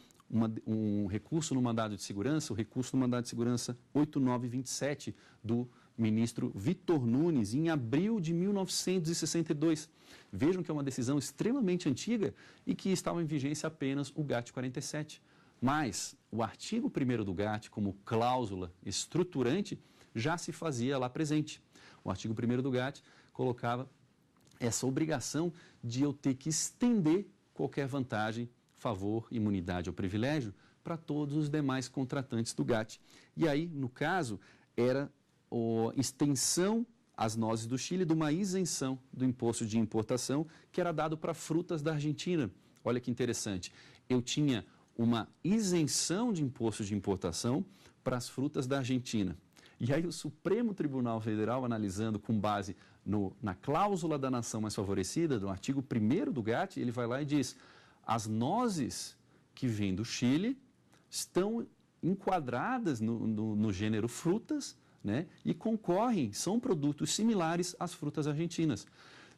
um recurso no mandado de segurança, o recurso no mandado de segurança 8927 do ministro Vitor Nunes, em abril de 1962. Vejam que é uma decisão extremamente antiga e que estava em vigência apenas o GATT 47. Mas o artigo 1º do GATT, como cláusula estruturante, já se fazia lá presente. O artigo 1º do GATT colocava essa obrigação de eu ter que estender qualquer vantagem, favor, imunidade ou privilégio para todos os demais contratantes do GATT. E aí, no caso, era a extensão às nozes do Chile de uma isenção do imposto de importação que era dado para frutas da Argentina. Olha que interessante. Eu tinha uma isenção de imposto de importação para as frutas da Argentina. E aí o Supremo Tribunal Federal, analisando com base na cláusula da nação mais favorecida, do artigo 1º do GATT, ele vai lá e diz: as nozes que vêm do Chile estão enquadradas no gênero frutas, né, e concorrem, são produtos similares às frutas argentinas.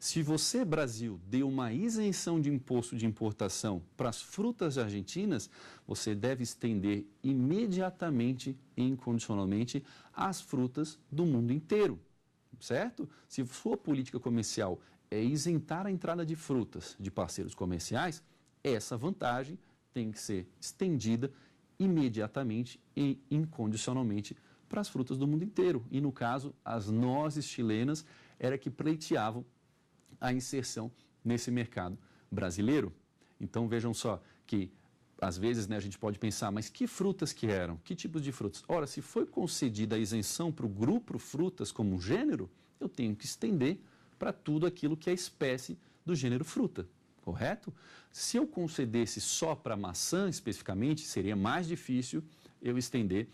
Se você, Brasil, deu uma isenção de imposto de importação para as frutas argentinas, você deve estender imediatamente e incondicionalmente às frutas do mundo inteiro, certo? Se sua política comercial é isentar a entrada de frutas de parceiros comerciais, essa vantagem tem que ser estendida imediatamente e incondicionalmente para as frutas do mundo inteiro. E, no caso, as nozes chilenas era que pleiteavam a inserção nesse mercado brasileiro. Então, vejam só que, às vezes, né, a gente pode pensar, mas que frutas que eram? Que tipos de frutas? Ora, se foi concedida a isenção para o grupo frutas como um gênero, eu tenho que estender para tudo aquilo que é espécie do gênero fruta, correto? Se eu concedesse só para maçã, especificamente, seria mais difícil eu estender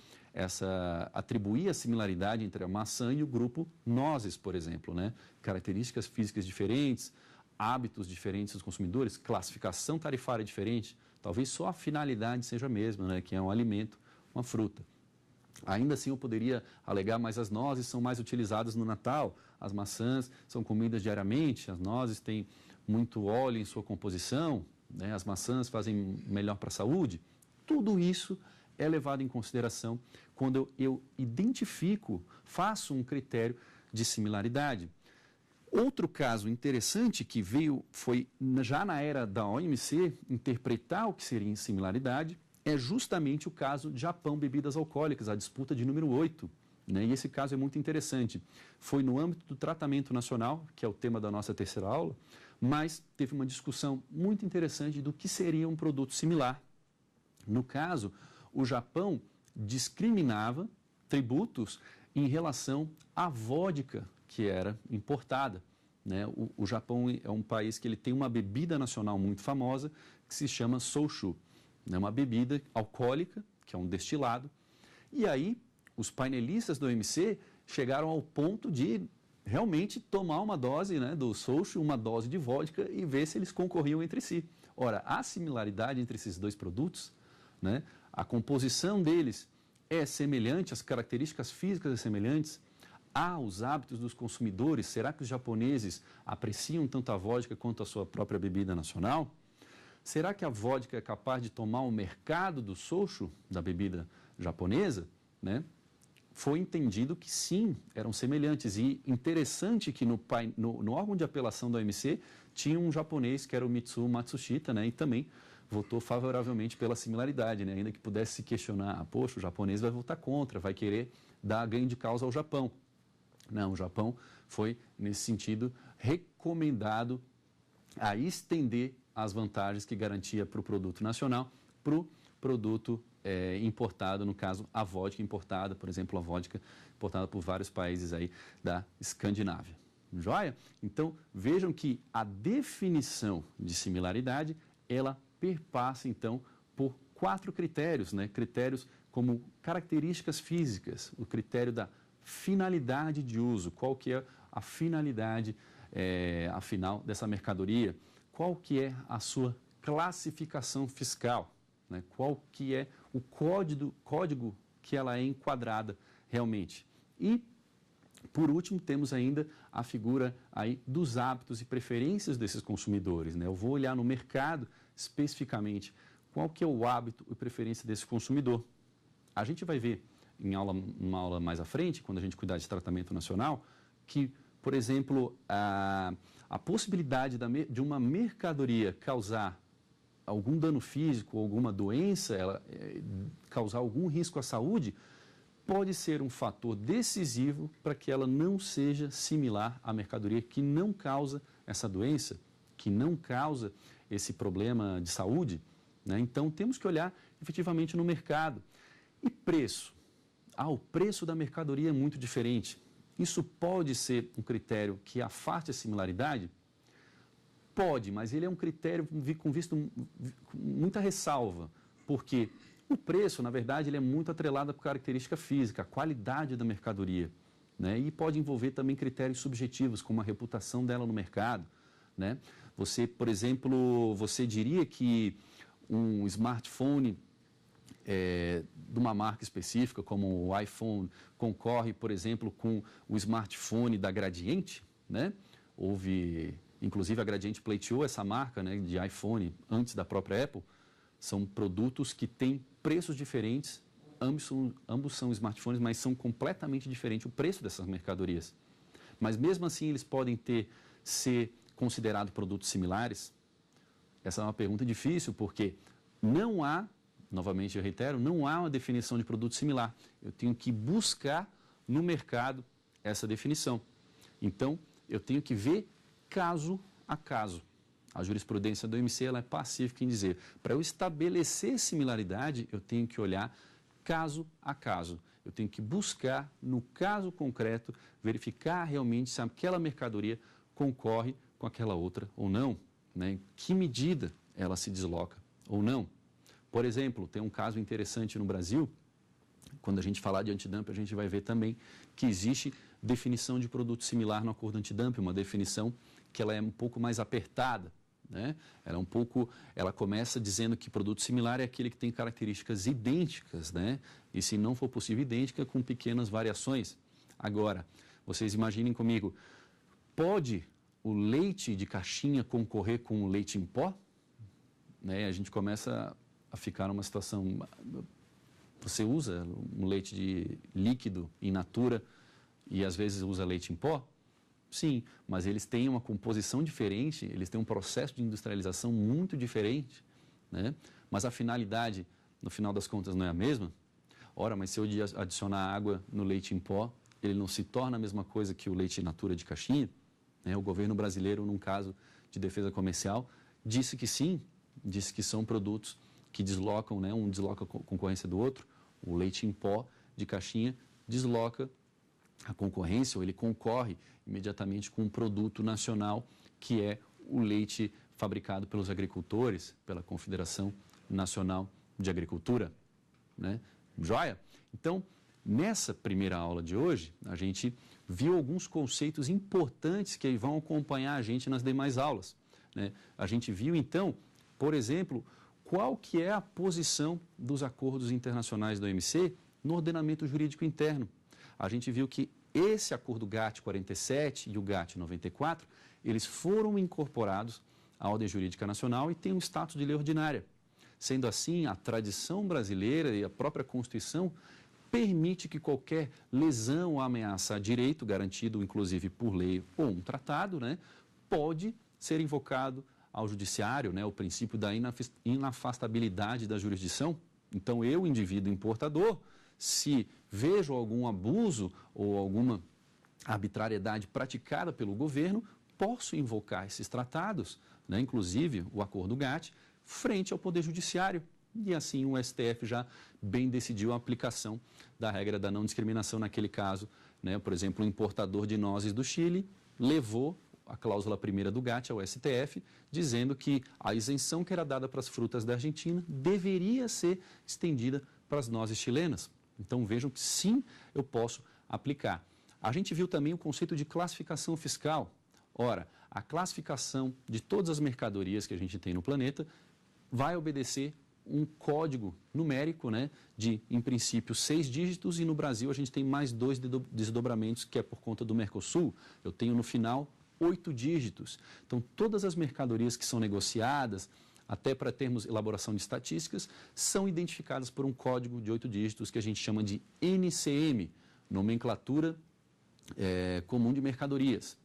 atribuir a similaridade entre a maçã e o grupo nozes, por exemplo, né? Características físicas diferentes, hábitos diferentes dos consumidores, classificação tarifária diferente, talvez só a finalidade seja a mesma, né? Que é um alimento, uma fruta. Ainda assim eu poderia alegar, mas as nozes são mais utilizadas no Natal, as maçãs são comidas diariamente, as nozes têm muito óleo em sua composição, né? As maçãs fazem melhor para a saúde. Tudo isso é levado em consideração quando eu identifico, faço um critério de similaridade. Outro caso interessante que foi já na era da OMC interpretar o que seria similaridade, é justamente o caso de Japão Bebidas Alcoólicas, a disputa de número 8. Né? E esse caso é muito interessante. Foi no âmbito do tratamento nacional, que é o tema da nossa terceira aula, mas teve uma discussão muito interessante do que seria um produto similar. No caso, o Japão discriminava tributos em relação à vodka que era importada. Né? O Japão é um país que ele tem uma bebida nacional muito famosa que se chama soushu. É uma bebida alcoólica, que é um destilado. E aí, os painelistas do OMC chegaram ao ponto de realmente tomar uma dose, né, do soushu, uma dose de vodka e ver se eles concorriam entre si. Ora, a similaridade entre esses dois produtos, né, a composição deles é semelhante, as características físicas são semelhantes. Os hábitos dos consumidores, será que os japoneses apreciam tanto a vodka quanto a sua própria bebida nacional? Será que a vodka é capaz de tomar o mercado do soushu, da bebida japonesa? Né? Foi entendido que sim, eram semelhantes. E interessante que no órgão de apelação da OMC tinha um japonês que era o Mitsuo Matsushita, né? E também votou favoravelmente pela similaridade, né? Ainda que pudesse se questionar, poxa, o japonês vai votar contra, vai querer dar ganho de causa ao Japão. Não, o Japão foi, nesse sentido, recomendado a estender as vantagens que garantia para o produto nacional para o produto importado, no caso, a vodka importada, por exemplo, a vodka importada por vários países aí da Escandinávia. Joia? Então, vejam que a definição de similaridade, ela perpassa, então, por 4 critérios, né? Critérios como características físicas, o critério da finalidade de uso, qual que é a finalidade, afinal, dessa mercadoria, qual que é a sua classificação fiscal, né? Qual que é o código que ela é enquadrada realmente. E, por último, temos ainda a figura aí dos hábitos e preferências desses consumidores, né? Eu vou olhar no mercado, especificamente, qual que é o hábito e preferência desse consumidor. A gente vai ver uma aula mais à frente, quando a gente cuidar de tratamento nacional, que, por exemplo, a possibilidade de uma mercadoria causar algum dano físico, alguma doença, causar algum risco à saúde, pode ser um fator decisivo para que ela não seja similar à mercadoria que não causa essa doença, que não causa esse problema de saúde, né? Então, temos que olhar efetivamente no mercado. E preço? O preço da mercadoria é muito diferente. Isso pode ser um critério que afaste a similaridade? Pode, mas ele é um critério com muita ressalva, porque o preço, na verdade, ele é muito atrelado à característica física, à qualidade da mercadoria, né? E pode envolver também critérios subjetivos, como a reputação dela no mercado, né? Você, por exemplo, você diria que um smartphone de uma marca específica, como o iPhone, concorre, por exemplo, com o smartphone da Gradiente, né? Inclusive, a Gradiente pleiteou essa marca, né, de iPhone antes da própria Apple. São produtos que têm preços diferentes, ambos são smartphones, mas são completamente diferentes o preço dessas mercadorias. Mas mesmo assim eles podem ser considerados produtos similares? Essa é uma pergunta difícil, porque não há, novamente eu reitero, não há uma definição de produto similar. Eu tenho que buscar no mercado essa definição. Então, eu tenho que ver caso a caso. A jurisprudência do OMC ela é pacífica em dizer, para eu estabelecer similaridade, eu tenho que olhar caso a caso. Eu tenho que buscar, no caso concreto, verificar realmente se aquela mercadoria concorre com aquela outra ou não, né? Em que medida ela se desloca ou não. Por exemplo, tem um caso interessante no Brasil, quando a gente falar de antidumping, a gente vai ver também que existe definição de produto similar no acordo antidumping, uma definição que ela é um pouco mais apertada, né? Ela começa dizendo que produto similar é aquele que tem características idênticas, né? E se não for possível idêntica, com pequenas variações. Agora, vocês imaginem comigo, pode o leite de caixinha concorrer com o leite em pó? Né? A gente começa a ficar numa situação, você usa um leite de líquido in natura e às vezes usa leite em pó? Sim, mas eles têm uma composição diferente, eles têm um processo de industrialização muito diferente, né? Mas a finalidade, no final das contas, não é a mesma? Ora, mas se eu adicionar água no leite em pó, ele não se torna a mesma coisa que o leite in natura de caixinha? O governo brasileiro, num caso de defesa comercial, disse que sim, disse que são produtos que deslocam, né? Um desloca a concorrência do outro, o leite em pó de caixinha desloca a concorrência, ou ele concorre imediatamente com um produto nacional, que é o leite fabricado pelos agricultores, pela Confederação Nacional de Agricultura, né? Joia? Então, nessa primeira aula de hoje, a gente viu alguns conceitos importantes que vão acompanhar a gente nas demais aulas, né? A gente viu, então, por exemplo, qual que é a posição dos acordos internacionais da OMC no ordenamento jurídico interno. A gente viu que esse acordo GATT 47 e o GATT 94, eles foram incorporados à ordem jurídica nacional e têm um status de lei ordinária. Sendo assim, a tradição brasileira e a própria Constituição permite que qualquer lesão ou ameaça a direito, garantido inclusive por lei ou um tratado, né, pode ser invocado ao judiciário, né, o princípio da inafastabilidade da jurisdição. Então, eu, indivíduo importador, se vejo algum abuso ou alguma arbitrariedade praticada pelo governo, posso invocar esses tratados, né, inclusive o acordo GATT, frente ao Poder Judiciário. E assim o STF já bem decidiu a aplicação da regra da não discriminação naquele caso, né? Por exemplo, o importador de nozes do Chile levou a cláusula primeira do GATT ao STF, dizendo que a isenção que era dada para as frutas da Argentina deveria ser estendida para as nozes chilenas. Então vejam que sim, eu posso aplicar. A gente viu também o conceito de classificação fiscal. Ora, a classificação de todas as mercadorias que a gente tem no planeta vai obedecer um código numérico, né, de, em princípio, 6 dígitos, e no Brasil a gente tem mais 2 desdobramentos, que é por conta do Mercosul. Eu tenho no final 8 dígitos. Então, todas as mercadorias que são negociadas, até para termos elaboração de estatísticas, são identificadas por um código de 8 dígitos que a gente chama de NCM, Nomenclatura Comum de Mercadorias.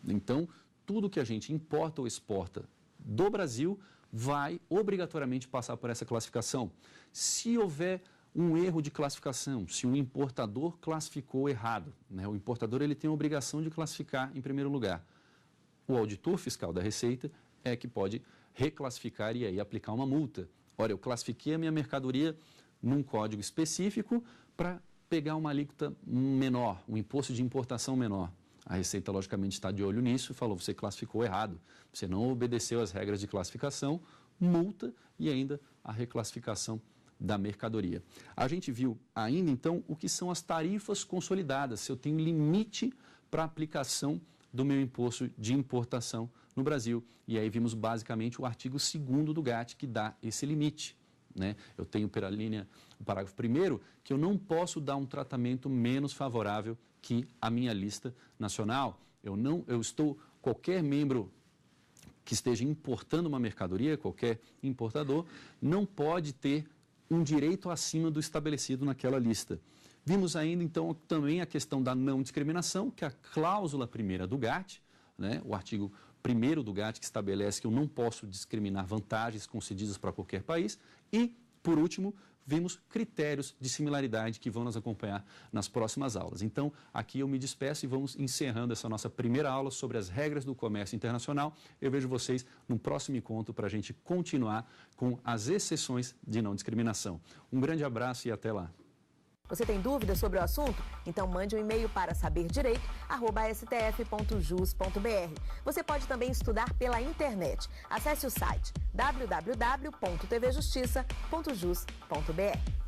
Então, tudo que a gente importa ou exporta do Brasil vai obrigatoriamente passar por essa classificação. Se houver um erro de classificação, se o importador classificou errado, né, o importador ele tem a obrigação de classificar em primeiro lugar. O auditor fiscal da Receita é que pode reclassificar e aí aplicar uma multa. Ora, eu classifiquei a minha mercadoria num código específico para pegar uma alíquota menor, um imposto de importação menor. A Receita, logicamente, está de olho nisso e falou, você classificou errado, você não obedeceu às regras de classificação, multa e ainda a reclassificação da mercadoria. A gente viu ainda, então, o que são as tarifas consolidadas, se eu tenho limite para aplicação do meu imposto de importação no Brasil. E aí vimos basicamente o artigo 2º do GATT que dá esse limite, né? Eu tenho pela linha, o parágrafo 1º, que eu não posso dar um tratamento menos favorável que a minha lista nacional. Qualquer membro que esteja importando uma mercadoria, qualquer importador, não pode ter um direito acima do estabelecido naquela lista. Vimos ainda, então, também a questão da não discriminação, que é a cláusula primeira do GATT, né? O artigo 1º do GATT, que estabelece que eu não posso discriminar vantagens concedidas para qualquer país. E, por último, vimos critérios de similaridade que vão nos acompanhar nas próximas aulas. Então, aqui eu me despeço e vamos encerrando essa nossa primeira aula sobre as regras do comércio internacional. Eu vejo vocês no próximo encontro para a gente continuar com as exceções de não discriminação. Um grande abraço e até lá. Você tem dúvidas sobre o assunto? Então mande um e-mail para saberdireito@stf.jus.br. Você pode também estudar pela internet. Acesse o site www.tvjustiça.jus.br.